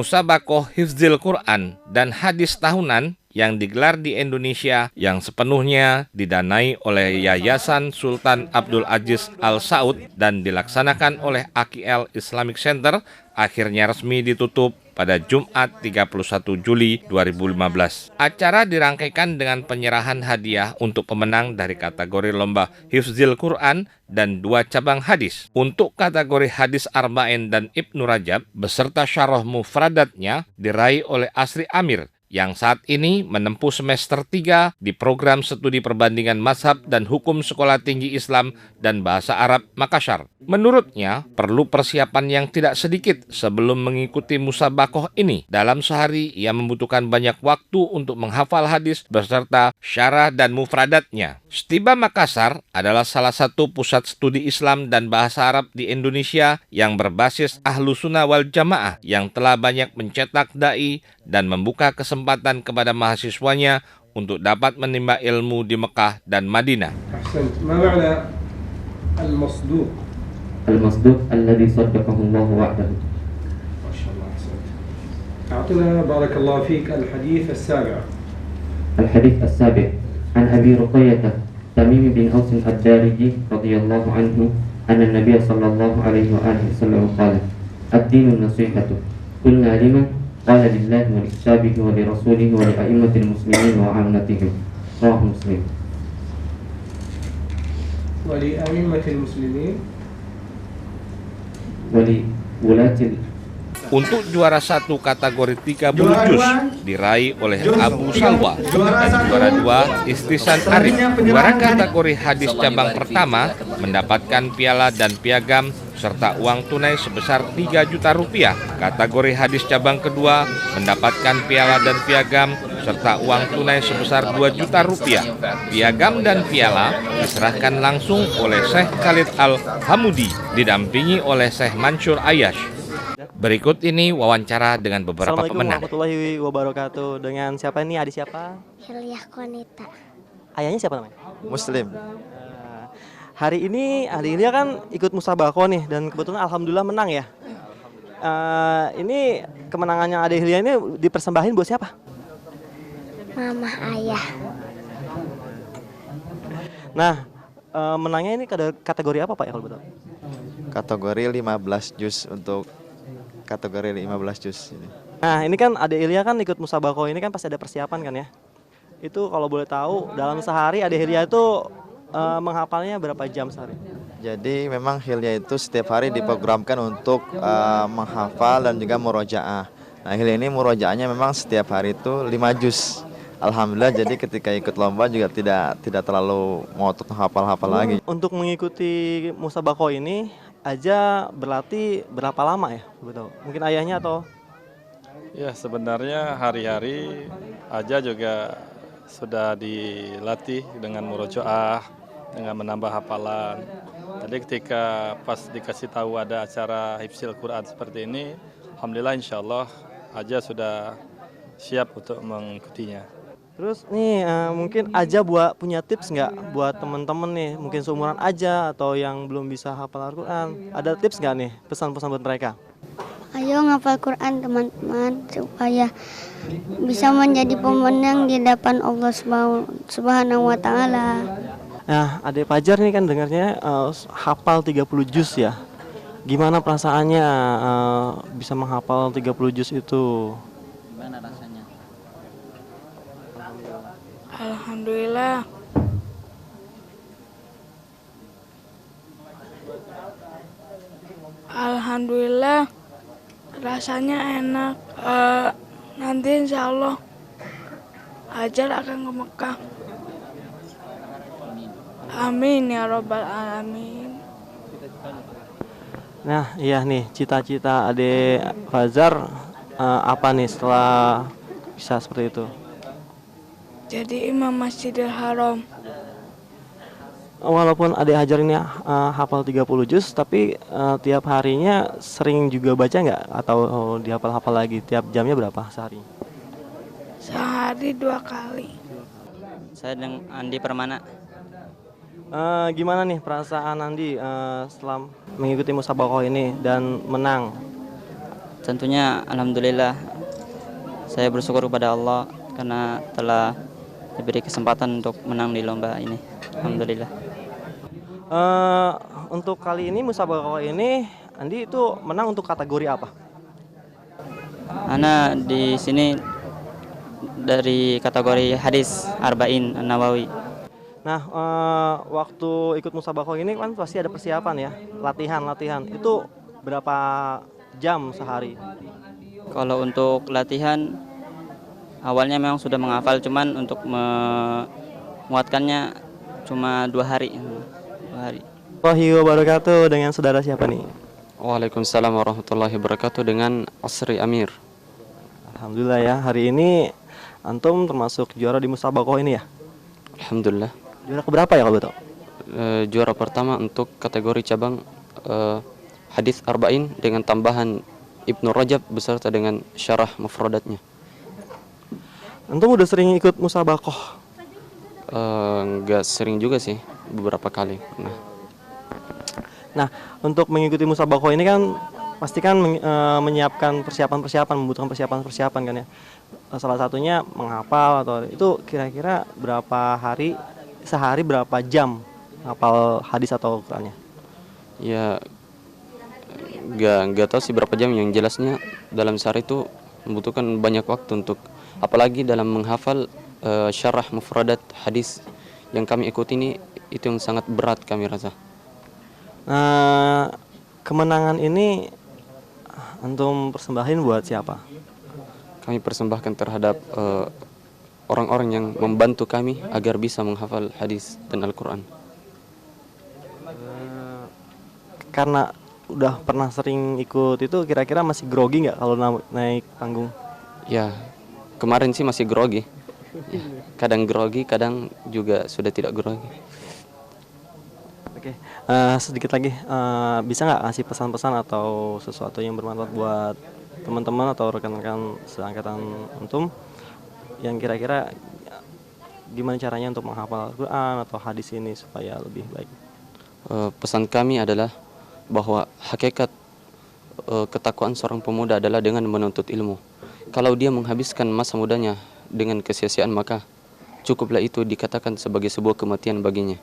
Musabaqoh Hifdzil Quran dan Hadis Tahunan yang digelar di Indonesia yang sepenuhnya didanai oleh Yayasan Sultan Abdul Aziz Al Saud dan dilaksanakan oleh AQL Islamic Center akhirnya resmi ditutup pada Jumat 31 Juli 2015. Acara dirangkaikan dengan penyerahan hadiah untuk pemenang dari kategori lomba Hifdzil Quran dan 2 cabang hadis. Untuk kategori hadis Arba'in dan Ibnu Rajab beserta syarah mufradatnya diraih oleh Asri Amir yang saat ini menempuh semester 3 di program studi perbandingan mazhab dan hukum Sekolah Tinggi Islam dan Bahasa Arab Makassar. Menurutnya, perlu persiapan yang tidak sedikit sebelum mengikuti musabaqoh ini. Dalam sehari, ia membutuhkan banyak waktu untuk menghafal hadis beserta syarah dan mufradatnya. Setiba Makassar adalah salah satu pusat studi Islam dan Bahasa Arab di Indonesia yang berbasis Ahlus Sunnah wal Jamaah yang telah banyak mencetak dai dan membuka kesempatan kepada mahasiswanya untuk dapat menimba ilmu di Mekah dan Madinah. ما معنى المصدوق؟ المصدوق الذي صدقه الله وعده. ما شاء الله أحسنت. أعطنا بارك الله فيك الحديث السابع. الحديث السابع عن أبي رقية تميم بن أوس الدارجي رضي الله عنه أن النبي صلى الله عليه وآله وسلم قال الدين النصيحة قلنا لمن قال لله ولكتابه ولرسوله ولأئمة المسلمين وعامتهم رواه مسلم. ولأئمة المسلمين ولولاة. Untuk juara 1 kategori 30 juz diraih oleh Abu Salwa dan juara 2 Istisan Arif. Juara kategori hadis cabang pertama mendapatkan piala dan piagam serta uang tunai sebesar 3 juta rupiah. Kategori hadis cabang kedua mendapatkan piala dan piagam serta uang tunai sebesar 2 juta rupiah. Piagam dan piala diserahkan langsung oleh Syekh Khalid Al-Hamudi didampingi oleh Syekh Mansur Ayash. Berikut ini wawancara dengan beberapa pemenang. Assalamualaikum warahmatullahi wabarakatuh. Dengan siapa ini? Adik siapa? Hilyah Konita. Ayahnya siapa namanya? Muslim. Hari ini Adik Hilya kan ikut musabaqoh nih dan kebetulan alhamdulillah menang ya. Ini kemenangannya Adik Hilya ini dipersembahin buat siapa? Mama ayah. Nah, menangnya ini kategori apa Pak ya kalau betul? Kategori 15 juz untuk kategori 15 juz ini. Nah, ini kan Adik Hilya kan ikut musabaqoh ini kan pasti ada persiapan kan ya. Itu kalau boleh tahu dalam sehari Adik Hilya itu menghafalnya berapa jam sehari? Jadi memang Hilya itu setiap hari diprogramkan untuk menghafal dan juga murojaah. Nah, Hilya ini murojaahnya memang setiap hari itu 5 juz. Alhamdulillah, jadi ketika ikut lomba juga tidak terlalu ngotot hafal-hafal lagi. Untuk mengikuti musabaqoh ini aja berlatih berapa lama ya? Betul. Mungkin ayahnya atau? Ya, sebenarnya hari-hari aja juga sudah dilatih dengan murojaah, dengan menambah hafalan. Jadi ketika pas dikasih tahu ada acara hifdzil Quran seperti ini, alhamdulillah insyaallah aja sudah siap untuk mengikutinya. Terus nih mungkin aja punya tips nggak buat temen-temen nih, mungkin seumuran aja atau yang belum bisa hafal Al-Quran. Ada tips nggak nih pesan-pesan buat mereka? Ayo ngafal Quran teman-teman supaya bisa menjadi pemenang di hadapan Allah Subhanahu wa taala. Nah, Adik Fajar nih kan dengarnya hafal 30 juz ya. Gimana perasaannya bisa menghafal 30 juz itu? Gimana rasanya? Alhamdulillah. Alhamdulillah, rasanya enak. Nanti insya Allah Hajar akan ke Mekah. Amin ya Rabbal Alamin. Nah, iya nih cita-cita Adik Fajar apa nih setelah bisa seperti itu? Jadi Imam Masjidil Haram. Walaupun Adik Hajar ini hafal 30 juz, tapi tiap harinya sering juga baca nggak? Atau dihafal-hafal lagi? Tiap jamnya berapa sehari? Sehari 2 kali. Saya dengan Andi Permana. Gimana nih perasaan Andi setelah mengikuti musabaqoh ini dan menang? Tentunya alhamdulillah saya bersyukur kepada Allah karena telah diberi kesempatan untuk menang di lomba ini. Alhamdulillah. Untuk kali ini musabaqah ini Andi itu menang untuk kategori apa? Ana di sini dari kategori hadis Arba'in An-Nawawi. Nah, waktu ikut musabaqah ini kan pasti ada persiapan ya, latihan. Itu berapa jam sehari? Kalau untuk latihan awalnya memang sudah menghafal, cuman untuk menguatkannya cuma 2 hari. 2 hari. Wahyu wabarakatuh, dengan saudara siapa nih? Waalaikumsalam warahmatullahi wabarakatuh, dengan Asri Amir. Alhamdulillah ya, hari ini antum termasuk juara di musabaqah ini ya? Alhamdulillah. Juara keberapa ya kalau betul? Juara pertama untuk kategori cabang hadis arba'in dengan tambahan Ibnu Rajab beserta dengan syarah mufradatnya. Antum udah sering ikut musabaqah? Enggak sering juga sih, beberapa kali. Nah, untuk mengikuti musabaqah ini kan pasti kan menyiapkan persiapan, membutuhkan persiapan kan ya. Salah satunya menghafal atau itu kira-kira berapa hari, sehari berapa jam hafal hadis atau Qur'annya? Ya, enggak tahu sih berapa jam, yang jelasnya dalam sehari itu membutuhkan banyak waktu untuk, apalagi dalam menghafal syarah mufradat hadis yang kami ikuti ini, itu yang sangat berat kami rasa. Kemenangan ini antum persembahin buat siapa? Kami persembahkan terhadap orang-orang yang membantu kami agar bisa menghafal hadis dan Al-Quran. Karena udah pernah sering ikut itu, kira-kira masih grogi nggak kalau naik panggung? Ya, kemarin sih masih grogi. Ya, kadang grogi, kadang juga sudah tidak grogi. Oke, sedikit lagi, bisa nggak ngasih pesan-pesan atau sesuatu yang bermanfaat buat teman-teman atau rekan-rekan seangkatan antum yang kira-kira gimana caranya untuk menghafal Al-Quran atau hadis ini supaya lebih baik? Pesan kami adalah bahwa hakikat ketakwaan seorang pemuda adalah dengan menuntut ilmu. Kalau dia menghabiskan masa mudanya dengan kesia-siaan, maka cukuplah itu dikatakan sebagai sebuah kematian baginya.